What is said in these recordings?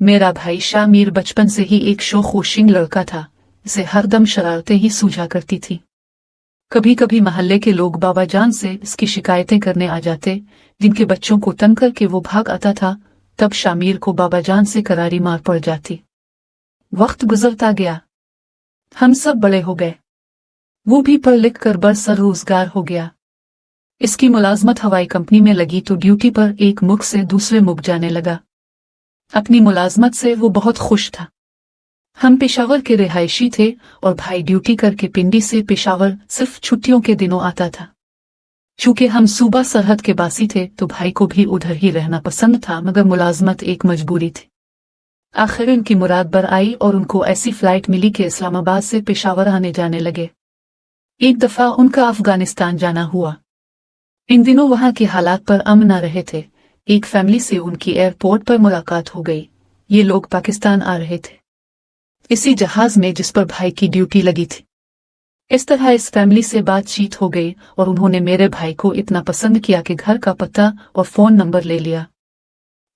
मेरा भाई शामिर बचपन से ही एक शौक-ओ-शौकीन लड़का था। इसे हरदम शरारतें ही सूझा करती थी। कभी कभी मोहल्ले के लोग बाबा जान से इसकी शिकायतें करने आ जाते, जिनके बच्चों को तंग करके वो भाग आता था। तब शामिर को बाबा जान से करारी मार पड़ जाती। वक्त गुजरता गया, हम सब बड़े हो गए। वो भी पढ़ लिख कर बरसर रोजगार हो गया। इसकी मुलाजमत हवाई कंपनी में लगी तो ड्यूटी पर एक मुल्क से दूसरे मुल्क जाने लगा। अपनी मुलाजमत से वो बहुत खुश था। हम पेशावर के रिहायशी थे और भाई ड्यूटी करके पिंडी से पेशावर सिर्फ छुट्टियों के दिनों आता था। चूंकि हम सूबा सरहद के बासी थे तो भाई को भी उधर ही रहना पसंद था, मगर मुलाजमत एक मजबूरी थी। आखिर उनकी मुराद बर आई और उनको ऐसी फ्लाइट मिली कि इस्लामाबाद से पेशावर आने जाने लगे। एक दफा उनका अफगानिस्तान जाना हुआ। इन दिनों वहां के हालात पर अमन न रहे थे। एक फैमिली से उनकी एयरपोर्ट पर मुलाकात हो गई। ये लोग पाकिस्तान आ रहे थे, इसी जहाज में जिस पर भाई की ड्यूटी लगी थी। इस तरह इस फैमिली से बातचीत हो गई और उन्होंने मेरे भाई को इतना पसंद किया कि घर का पता और फोन नंबर ले लिया।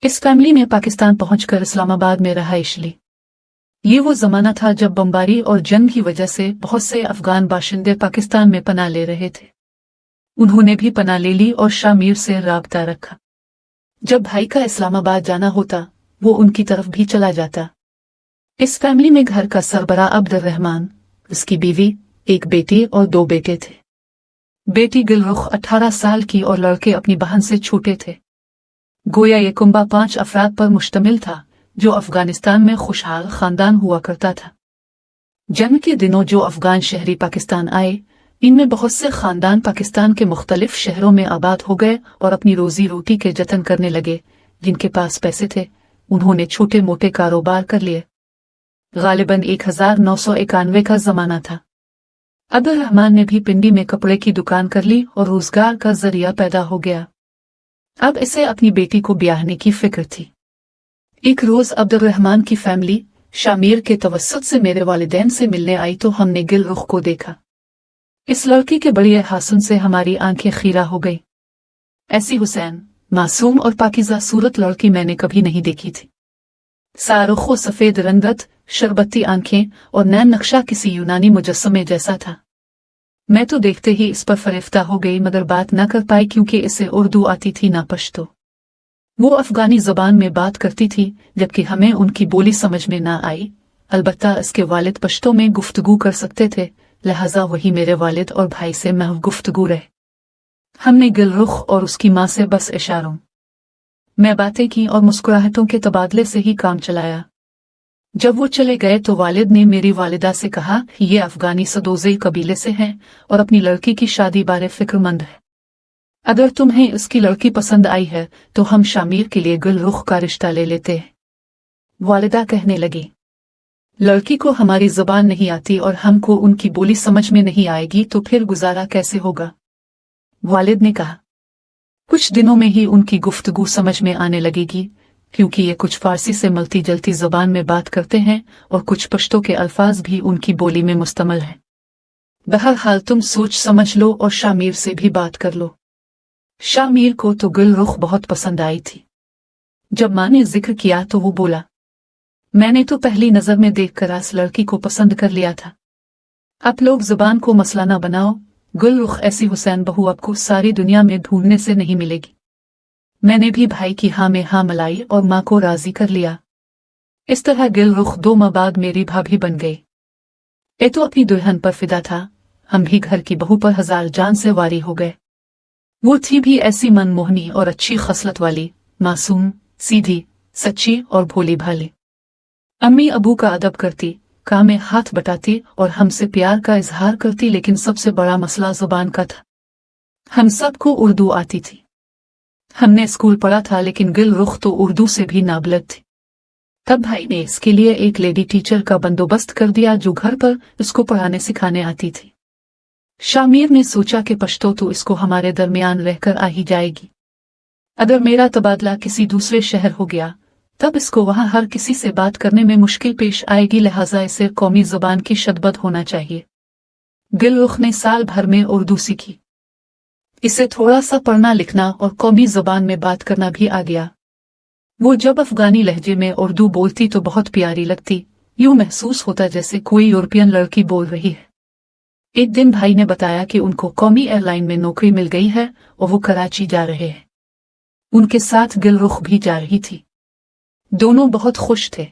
इस फैमिली ने पाकिस्तान पहुंचकर इस्लामाबाद में रहाइश ली। ये वो जमाना था जब बमबारी और जंग की वजह से बहुत से अफगान बाशिंदे पाकिस्तान में पनाह ले रहे थे। उन्होंने भी पनाह ले ली और शामिर से राबता रखा। जब भाई का इस्लामाबाद जाना होता वो उनकी तरफ भी चला जाता। इस फैमिली में घर का सरबराह अब्दुल रहमान, उसकी बीवी, एक बेटी और 2 बेटे थे। बेटी गुलरुख 18 साल की और लड़के अपनी बहन से छोटे थे। गोया ये कुंबा 5 अफराद पर मुश्तमिल था जो अफगानिस्तान में खुशहाल खानदान हुआ करता था। जंग के दिनों जो अफगान शहरी पाकिस्तान आए, इनमें बहुत से खानदान पाकिस्तान के मुख्तलिफ शहरों में आबाद हो गए और अपनी रोजी रोटी के जतन करने लगे। जिनके पास पैसे थे उन्होंने छोटे मोटे कारोबार कर लिए। गालिबन 1991 का जमाना था। अब्दुल रहमान ने भी पिंडी में कपड़े की दुकान कर ली और रोजगार का जरिया पैदा हो गया। अब इसे अपनी बेटी को ब्याहने की फिक्र थी। एक रोज अब्दुल रहमान की फैमिली शामिर के तवस्सुत से मेरे वालिदैन से मिलने आई तो हमने गुलरुख को देखा। इस लड़की के बड़ी हासन से हमारी आंखें खीरा हो गई। ऐसी हुसैन, मासूम और पाकीज़ा सूरत लड़की मैंने कभी नहीं देखी थी। सारुखो सफेद रंगत, शरबती आंखें और नैन नक्शा किसी यूनानी मुजस्समे जैसा था। मैं तो देखते ही इस पर फरिफ्ता हो गई, मगर बात न कर पाई क्योंकि इसे उर्दू आती थी ना पश्तो। वो अफगानी जबान में बात करती थी जबकि हमें उनकी बोली समझ में ना आई। अलबत्ता इसके वालिद पश्तो में गुफ्तगू कर सकते थे, लिहाजा वही मेरे वालिद और भाई से महव गुफ्तगू रहे। हमने गुलरुख और उसकी माँ से बस इशारों में बातें की और मुस्कुराहटों के तबादले से ही काम चलाया। जब वो चले गए तो वालिद ने मेरी वालिदा से कहा कि ये अफगानी सदोज़ई कबीले से हैं और अपनी लड़की की शादी बारे फिक्रमंद है। अगर तुम्हें उसकी लड़की पसंद आई है तो हम शामिर के लिए गुलरुख का रिश्ता ले लेते हैं। वालिदा कहने लगी, लड़की को हमारी जुबान नहीं आती और हमको उनकी बोली समझ में नहीं आएगी तो फिर गुजारा कैसे होगा। वालिद ने कहा, कुछ दिनों में ही उनकी गुफ्तगू समझ में आने लगेगी क्योंकि ये कुछ फारसी से मिलती जुलती जुबान में बात करते हैं और कुछ पश्तो के अल्फाज भी उनकी बोली में मुस्तमल हैं। बहरहाल तुम सोच समझ लो और शामिर से भी बात कर लो। शामिर को तो गुलरुख बहुत पसंद आई थी। जब माँ ने जिक्र किया तो वो बोला, मैंने तो पहली नजर में देखकर इस लड़की को पसंद कर लिया था। आप लोग जुबान को मसला ना बनाओ। गुलरुख ऐसी हुसैन बहू आपको सारी दुनिया में ढूंढने से नहीं मिलेगी। मैंने भी भाई की हाँ में हाँ मिलाई और माँ को राजी कर लिया। इस तरह गुलरुख 2 माह बाद मेरी भाभी बन गई। ये तो अपनी दुल्हन पर फिदा था। हम भी घर की बहू पर हजार जान से वारी हो गए। वो थी भी ऐसी मनमोहनी और अच्छी खसलत वाली, मासूम, सीधी, सच्ची और भोली भाली। अम्मी अबू का अदब करती, काम में हाथ बटाती और हमसे प्यार का इजहार करती, लेकिन सबसे बड़ा मसला जुबान का था। हम सबको उर्दू आती थी। हमने स्कूल पढ़ा था लेकिन गुलरुख तो उर्दू से भी नाबलद थी। तब भाई ने इसके लिए एक लेडी टीचर का बंदोबस्त कर दिया जो घर पर इसको पढ़ाने सिखाने आती थी। शामिर ने सोचा कि पश्तो तो इसको हमारे दरमियान रहकर आ ही जाएगी। अगर मेरा तबादला किसी दूसरे शहर हो गया तब इसको वहां हर किसी से बात करने में मुश्किल पेश आएगी, लिहाजा इसे कौमी जुबान की शदबद होना चाहिए। गुलरुख ने साल भर में उर्दू सीखी। इसे थोड़ा सा पढ़ना लिखना और कौमी जुबान में बात करना भी आ गया। वो जब अफगानी लहजे में उर्दू बोलती तो बहुत प्यारी लगती, यूं महसूस होता जैसे कोई यूरोपियन लड़की बोल रही है। एक दिन भाई ने बताया कि उनको कौमी एयरलाइन में नौकरी मिल गई है और वो कराची जा रहे हैं। उनके साथ गुलरुख भी जा रही थी। दोनों बहुत खुश थे।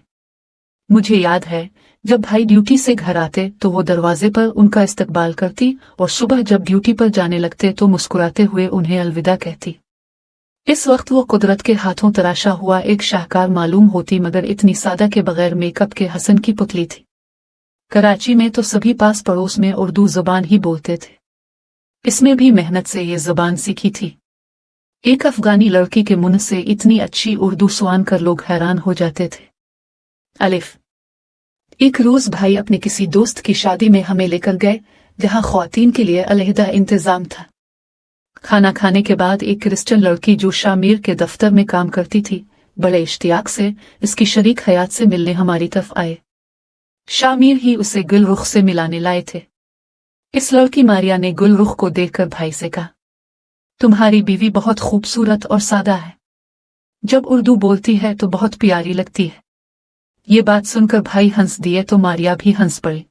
मुझे याद है जब भाई ड्यूटी से घर आते तो वो दरवाजे पर उनका इस्तकबाल करती और सुबह जब ड्यूटी पर जाने लगते तो मुस्कुराते हुए उन्हें अलविदा कहती। इस वक्त वो कुदरत के हाथों तराशा हुआ एक शाहकार मालूम होती, मगर इतनी सादा के बगैर मेकअप के हसन की पुतली थी। कराची में तो सभी पास पड़ोस में उर्दू जुबान ही बोलते थे। इसमें भी मेहनत से ये जुबान सीखी थी। एक अफगानी लड़की के मुंह से इतनी अच्छी उर्दू सुन कर लोग हैरान हो जाते थे। अलिफ। एक रोज भाई अपने किसी दोस्त की शादी में हमें लेकर गए, जहां ख्वातीन के लिए अलहदा इंतजाम था। खाना खाने के बाद एक क्रिश्चियन लड़की जो शामिर के दफ्तर में काम करती थी, बड़े इश्तियाक से इसकी शरीक हयात से मिलने हमारी तरफ आए। शामिर ही उसे गुलरुख से मिलाने लाए थे। इस लड़की मारिया ने गुलरुख को देखकर भाई से कहा, तुम्हारी बीवी बहुत खूबसूरत और सादा है। जब उर्दू बोलती है तो बहुत प्यारी लगती है। ये बात सुनकर भाई हंस दिए तो मारिया भी हंस पड़ी।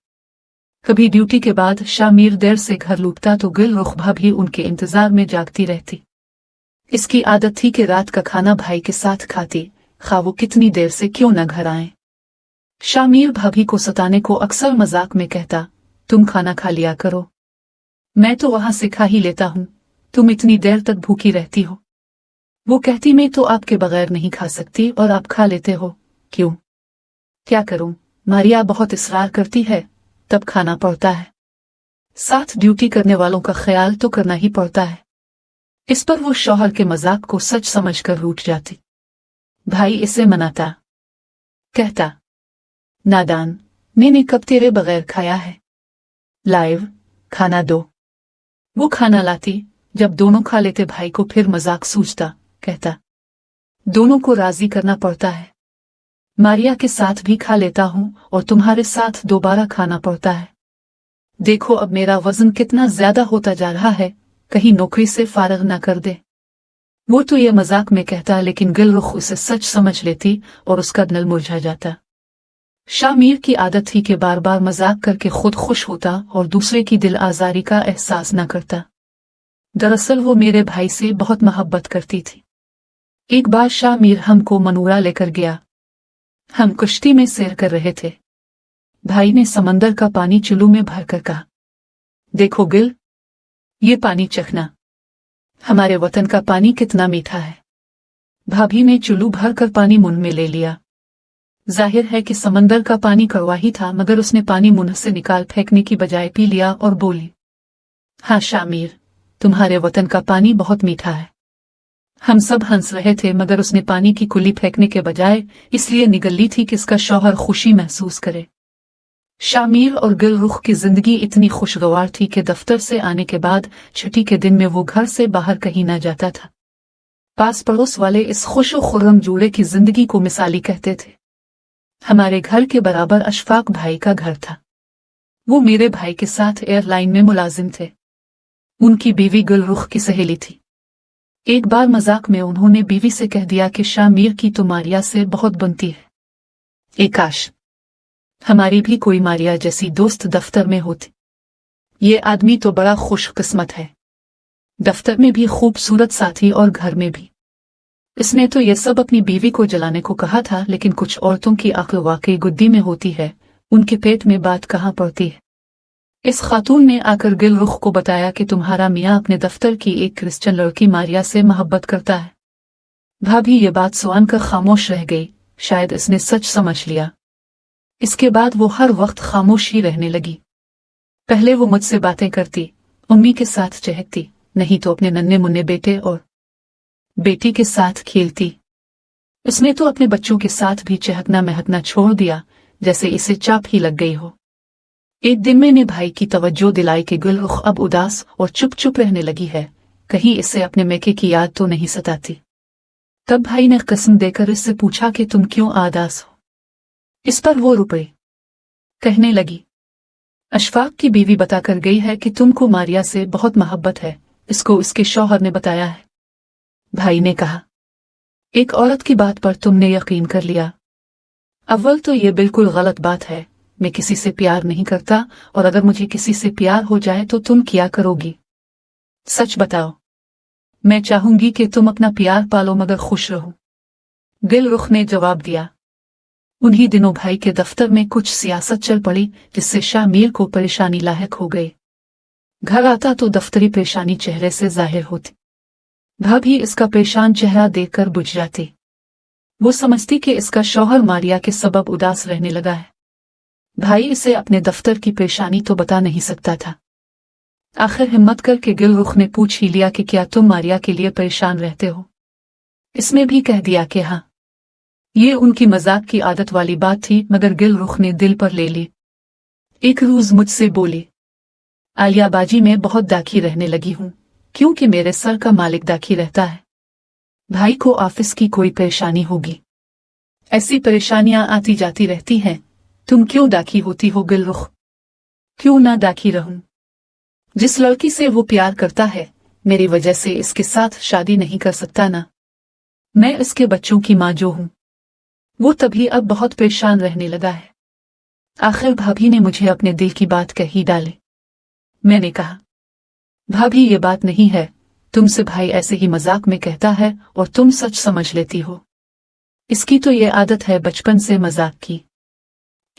कभी ड्यूटी के बाद शामिर देर से घर लौटता तो गुलरुख भाभी उनके इंतजार में जागती रहती। इसकी आदत थी कि रात का खाना भाई के साथ खाती, खा वो कितनी देर से क्यों न घर आए। शामिर भाभी को सताने को अक्सर मजाक में कहता, तुम खाना खा लिया करो, मैं तो वहां से खा ही लेता हूं, तुम इतनी देर तक भूखी रहती हो। वो कहती, मैं तो आपके बगैर नहीं खा सकती और आप खा लेते हो, क्यों? क्या करूं, मारिया बहुत इसरार करती है, तब खाना पड़ता है। साथ ड्यूटी करने वालों का ख्याल तो करना ही पड़ता है। इस पर वो शौहर के मजाक को सच समझकर रूठ जाती। भाई इसे मनाता, कहता, नादान, मैंने कब तेरे बगैर खाया है, लाइव खाना दो। वो खाना लाती। जब दोनों खा लेते भाई को फिर मजाक सूझता, कहता, दोनों को राजी करना पड़ता है। मारिया के साथ भी खा लेता हूं और तुम्हारे साथ दोबारा खाना पड़ता है। देखो अब मेरा वजन कितना ज्यादा होता जा रहा है, कहीं नौकरी से फारग ना कर दे। वो तो ये मजाक में कहता, लेकिन गुलरुख उसे सच समझ लेती और उसका दिल मुरझा जाता। शामिर की आदत थी कि बार बार मजाक करके खुद खुश होता और दूसरे की दिल आजारी का एहसास न करता। दरअसल वो मेरे भाई से बहुत मोहब्बत करती थी। एक बार शामिर हमको मनूरा लेकर गया। हम कश्ती में सैर कर रहे थे। भाई ने समंदर का पानी चुल्लू में भरकर कहा, देखो गिल, ये पानी चखना, हमारे वतन का पानी कितना मीठा है। भाभी ने चुल्लू भरकर पानी मुंह में ले लिया। जाहिर है कि समंदर का पानी कड़वा ही था, मगर उसने पानी मुंह से निकाल फेंकने की बजाय पी लिया और बोली, हाँ शामिर, तुम्हारे वतन का पानी बहुत मीठा है। हम सब हंस रहे थे, मगर उसने पानी की कुल्ली फेंकने के बजाय इसलिए निगल ली थी कि इसका शौहर खुशी महसूस करे। शामिर और गुलरुख की जिंदगी इतनी खुशगवार थी कि दफ्तर से आने के बाद छुट्टी के दिन में वो घर से बाहर कहीं न जाता था। पास पड़ोस वाले इस खुशो खुर्रम जोड़े की जिंदगी को मिसाली कहते थे। हमारे घर के बराबर अशफाक भाई का घर था। वो मेरे भाई के साथ एयरलाइन में मुलाजिम थे। उनकी बीवी गुलरुख की सहेली थी। एक बार मजाक में उन्होंने बीवी से कह दिया कि शामिर की तो मारिया से बहुत बनती है। काश हमारी भी कोई मारिया जैसी दोस्त दफ्तर में होती। ये आदमी तो बड़ा खुशकिस्मत है, दफ्तर में भी खूबसूरत साथी और घर में भी। इसने तो ये सब अपनी बीवी को जलाने को कहा था, लेकिन कुछ औरतों की अक्ल वाकई गुद्दी में होती है, उनके पेट में बात कहाँ पड़ती है। इस खातून ने आकर गुलरुख को बताया कि तुम्हारा मियाँ अपने दफ्तर की एक क्रिश्चियन लड़की मारिया से मोहब्बत करता है। भाभी ये बात सुनकर खामोश रह गई। शायद इसने सच समझ लिया। इसके बाद वो हर वक्त खामोश ही रहने लगी। पहले वो मुझसे बातें करती, उम्मी के साथ चहकती, नहीं तो अपने नन्हे मुन्ने बेटे और बेटी के साथ खेलती। उसने तो अपने बच्चों के साथ भी चहकना महकना छोड़ दिया, जैसे इसे चाप ही लग गई हो। एक दिन मैंने भाई की तवज्जो दिलाई कि गुलरुख अब उदास और चुप चुप रहने लगी है, कहीं इसे अपने मैके की याद तो नहीं सताती। तब भाई ने कसम देकर इससे पूछा कि तुम क्यों उदास हो। इस पर वो रुपए कहने लगी, अशफाक की बीवी बताकर गई है कि तुमको मारिया से बहुत मोहब्बत है, इसको उसके शौहर ने बताया है। भाई ने कहा, एक औरत की बात पर तुमने यकीन कर लिया। अव्वल तो ये बिल्कुल गलत बात है। मैं किसी से प्यार नहीं करता, और अगर मुझे किसी से प्यार हो जाए तो तुम क्या करोगी? सच बताओ। मैं चाहूंगी कि तुम अपना प्यार पालो मगर खुश रहो। दिलरुख ने जवाब दिया। उन्हीं दिनों भाई के दफ्तर में कुछ सियासत चल पड़ी, जिससे शामिर को परेशानी लायक हो गई। घर आता तो दफ्तरी परेशानी चेहरे से जाहिर होती। भाभी इसका परेशान चेहरा देखकर बुझ जाती। वो समझती कि इसका शौहर मारिया के सबब उदास रहने लगा है। भाई इसे अपने दफ्तर की परेशानी तो बता नहीं सकता था। आखिर हिम्मत करके दिलरुख ने पूछ ही लिया कि क्या तुम मारिया के लिए परेशान रहते हो? इसमें भी कह दिया कि हाँ। ये उनकी मजाक की आदत वाली बात थी, मगर दिलरुख ने दिल पर ले ली। एक रोज मुझसे बोली, आलिया बाजी मैं बहुत दाखी रहने लगी हूं, क्योंकि मेरे सर का मालिक दाखी रहता है। भाई को ऑफिस की कोई परेशानी होगी। ऐसी परेशानियां आती जाती रहती हैं। तुम क्यों दाखी होती हो दिलरुख? क्यों ना दाखी रहूं? जिस लड़की से वो प्यार करता है, मेरी वजह से इसके साथ शादी नहीं कर सकता ना। मैं इसके बच्चों की मां जो हूं। वो तभी अब बहुत परेशान रहने लगा है। आखिर भाभी ने मुझे अपने दिल की बात कही डाली। मैंने कहा, भाभी ये बात नहीं है, तुमसे भाई ऐसे ही मजाक में कहता है और तुम सच समझ लेती हो। इसकी तो ये आदत है बचपन से मजाक की।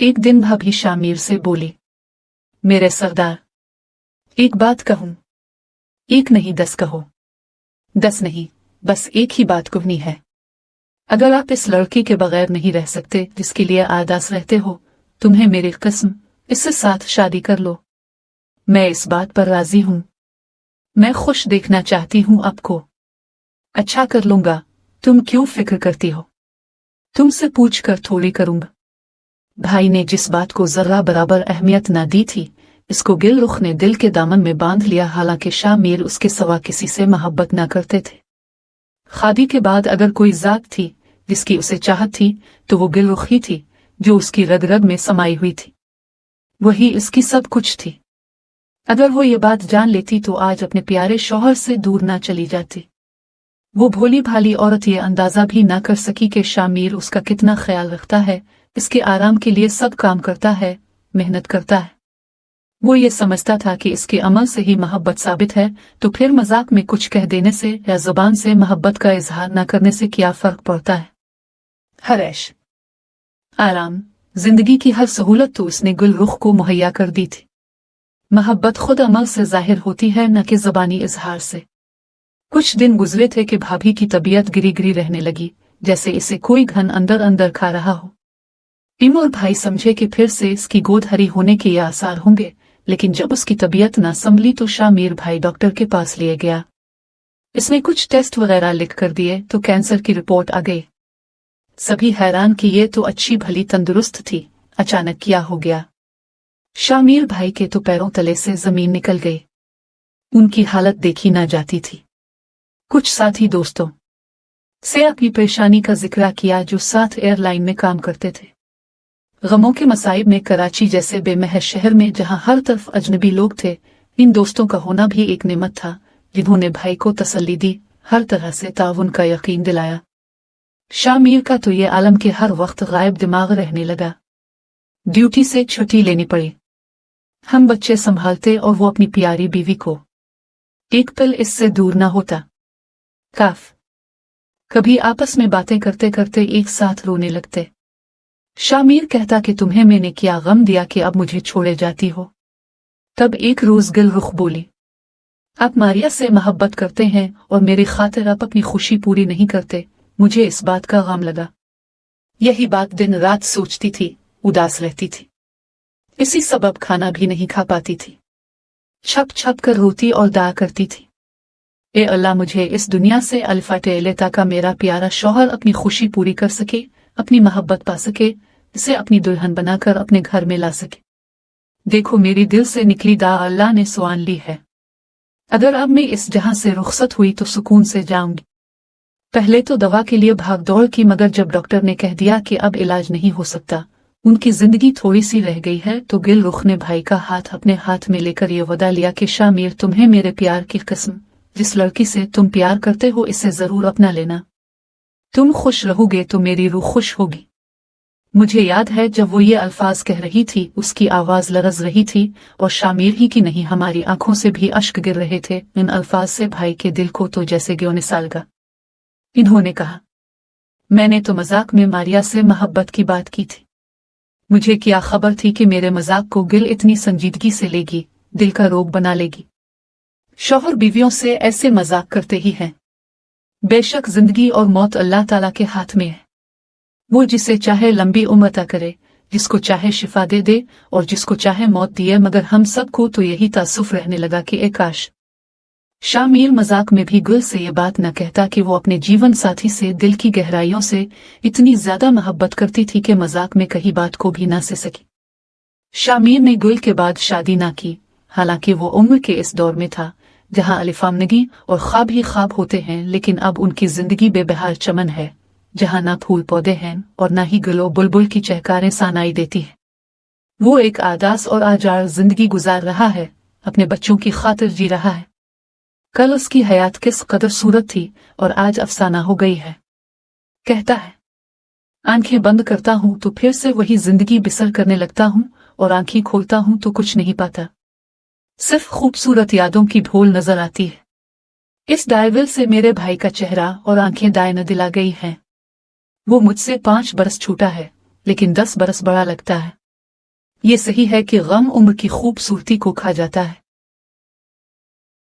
एक दिन भाभी शामिर से बोली, मेरे सरदार, एक बात कहूं? एक नहीं 10 कहो। 10 नहीं, बस एक ही बात कहनी है। अगर आप इस लड़के के बगैर नहीं रह सकते जिसके लिए आदास रहते हो, तुम्हें मेरी कसम, इससे साथ शादी कर लो। मैं इस बात पर राजी हूं। मैं खुश देखना चाहती हूं आपको। अच्छा कर लूंगा, तुम क्यों फिक्र करती हो? तुमसे पूछ कर थोड़ी करूंगा। भाई ने जिस बात को जरा बराबर अहमियत ना दी थी, इसको दिलरुख ने दिल के दामन में बांध लिया। हालांकि शामिर उसके सिवा किसी से मोहब्बत ना करते थे। खादी के बाद अगर कोई जात थी जिसकी उसे चाहत थी, तो वो दिलरुख ही थी, जो उसकी रग रग में समाई हुई थी। वही इसकी सब कुछ थी। अगर वो ये बात जान लेती तो आज अपने प्यारे शौहर से दूर ना चली जाती। वो भोली भाली औरत ये अंदाजा भी ना कर सकी कि शामिर उसका कितना ख्याल रखता है, इसके आराम के लिए सब काम करता है, मेहनत करता है। वो ये समझता था कि इसके अमल से ही मोहब्बत साबित है, तो फिर मजाक में कुछ कह देने से या जुबान से मोहब्बत का इजहार न करने से क्या फर्क पड़ता है। हर ऐश आराम, जिंदगी की हर सहूलत तो उसने दिलरुख को मुहैया कर दी थी। मोहब्बत खुद अमल से जाहिर होती है, न कि ज़बानी इजहार से। कुछ दिन गुजरे थे कि भाभी की तबीयत गिरी गिरी रहने लगी, जैसे इसे कोई घन अंदर अंदर खा रहा हो। इमर भाई समझे कि फिर से इसकी गोद हरी होने के ये आसार होंगे, लेकिन जब उसकी तबीयत न संभली तो शामिर भाई डॉक्टर के पास लिए गया। इसने कुछ टेस्ट वगैरह लिख कर दिए तो कैंसर की रिपोर्ट आ गई। सभी हैरान कि ये तो अच्छी भली तंदुरुस्त थी, अचानक क्या हो गया। शामिर भाई के तो पैरों तले से जमीन निकल गई। उनकी हालत देखी ना जाती थी। कुछ साथी दोस्तों से अपनी परेशानी का जिक्र किया जो साथ एयरलाइन में काम करते थे। गमों के मसाइब में कराची जैसे बेमहर शहर में जहां हर तरफ अजनबी लोग थे, इन दोस्तों का होना भी एक नेमत था, जिन्होंने भाई को तसल्ली दी, हर तरह से ताउन का यकीन दिलाया। शामिर का तो ये आलम के हर वक्त गायब दिमाग रहने लगा। ड्यूटी से छुट्टी लेनी पड़ी। हम बच्चे संभालते और वो अपनी प्यारी बीवी को। एक पल इससे दूर ना होता। काफ कभी आपस में बातें करते करते एक साथ रोने लगते। शामिर कहता कि तुम्हें मैंने क्या गम दिया कि अब मुझे छोड़े जाती हो। तब एक रोज दिलरुख बोली, आप मारिया से मोहब्बत करते हैं और मेरी खातिर आप अपनी खुशी पूरी नहीं करते। मुझे इस बात का गम लगा। यही बात दिन रात सोचती थी, उदास रहती थी। इसी सबब खाना भी नहीं खा पाती थी। छप छप कर रोती और दा करती थी, ए अल्लाह, मुझे इस दुनिया से अल्फाटे लेता का मेरा प्यारा शौहर अपनी खुशी पूरी कर सके, अपनी मोहब्बत पा सके, इसे अपनी दुल्हन बनाकर अपने घर में ला सके। देखो मेरी दिल से निकली दा अल्लाह ने सुआन ली है। अगर अब मैं इस जहां से रुखसत हुई तो सुकून से जाऊंगी। पहले तो दवा के लिए भाग दौड़ की, मगर जब डॉक्टर ने कह दिया कि अब इलाज नहीं हो सकता, उनकी जिंदगी थोड़ी सी रह गई है, तो दिलरुख ने भाई का हाथ अपने हाथ में लेकर ये वदा लिया कि शामिर, तुम्हें मेरे प्यार की कसम, जिस लड़की से तुम प्यार करते हो इसे जरूर अपना लेना। तुम खुश रहोगे तो मेरी रूह खुश होगी। मुझे याद है जब वो ये अल्फाज कह रही थी, उसकी आवाज लरज रही थी और शामिर ही की नहीं हमारी आंखों से भी अश्क गिर रहे थे। इन अल्फाज से भाई के दिल को तो जैसे ग्यों ने सालगा। इन्होंने कहा, मैंने तो मजाक में मारिया से मोहब्बत की बात की थी। मुझे क्या खबर थी कि मेरे मजाक को गिल इतनी संजीदगी से लेगी, दिल का रोग बना लेगी। शौहर बीवियों से ऐसे मजाक करते ही हैं। बेशक जिंदगी और मौत अल्लाह ताला के हाथ में है। वो जिसे चाहे लंबी उम्र अता करे, जिसको चाहे शिफा दे दे और जिसको चाहे मौत दिए। मगर हम सबको तो यही तासुफ रहने लगा कि ए काश शामिर मजाक में भी गुल से ये बात न कहता कि वो अपने जीवन साथी से दिल की गहराइयों से इतनी ज्यादा मोहब्बत करती थी कि मजाक में कही बात को भी ना से सकी। शामिर ने गुल के बाद शादी ना की, हालांकि वो उम्र के इस दौर में था जहां अलिफामनगी और ख्वाब ही ख्वाब होते हैं। लेकिन अब उनकी जिंदगी बेबहार चमन है, जहां ना फूल पौधे हैं और ना ही गुलो बुलबुल की चहकारें सनाई देती है। वो एक आदास और आजार जिंदगी गुजार रहा है, अपने बच्चों की खातिर जी रहा है। कल उसकी हयात किस कदर सूरत थी और आज अफसाना हो गई है। कहता है, आंखें बंद करता हूं तो फिर से वही जिंदगी बिसर करने लगता हूं और आंखें खोलता हूं तो कुछ नहीं पाता, सिर्फ खूबसूरत यादों की ढोल नजर आती है। इस डायविल से मेरे भाई का चेहरा और आंखें दाएं न दिला गई हैं। वो मुझसे 5 बरस छोटा है, लेकिन 10 बरस बड़ा लगता है। ये सही है कि गम उम्र की खूबसूरती को खा जाता है।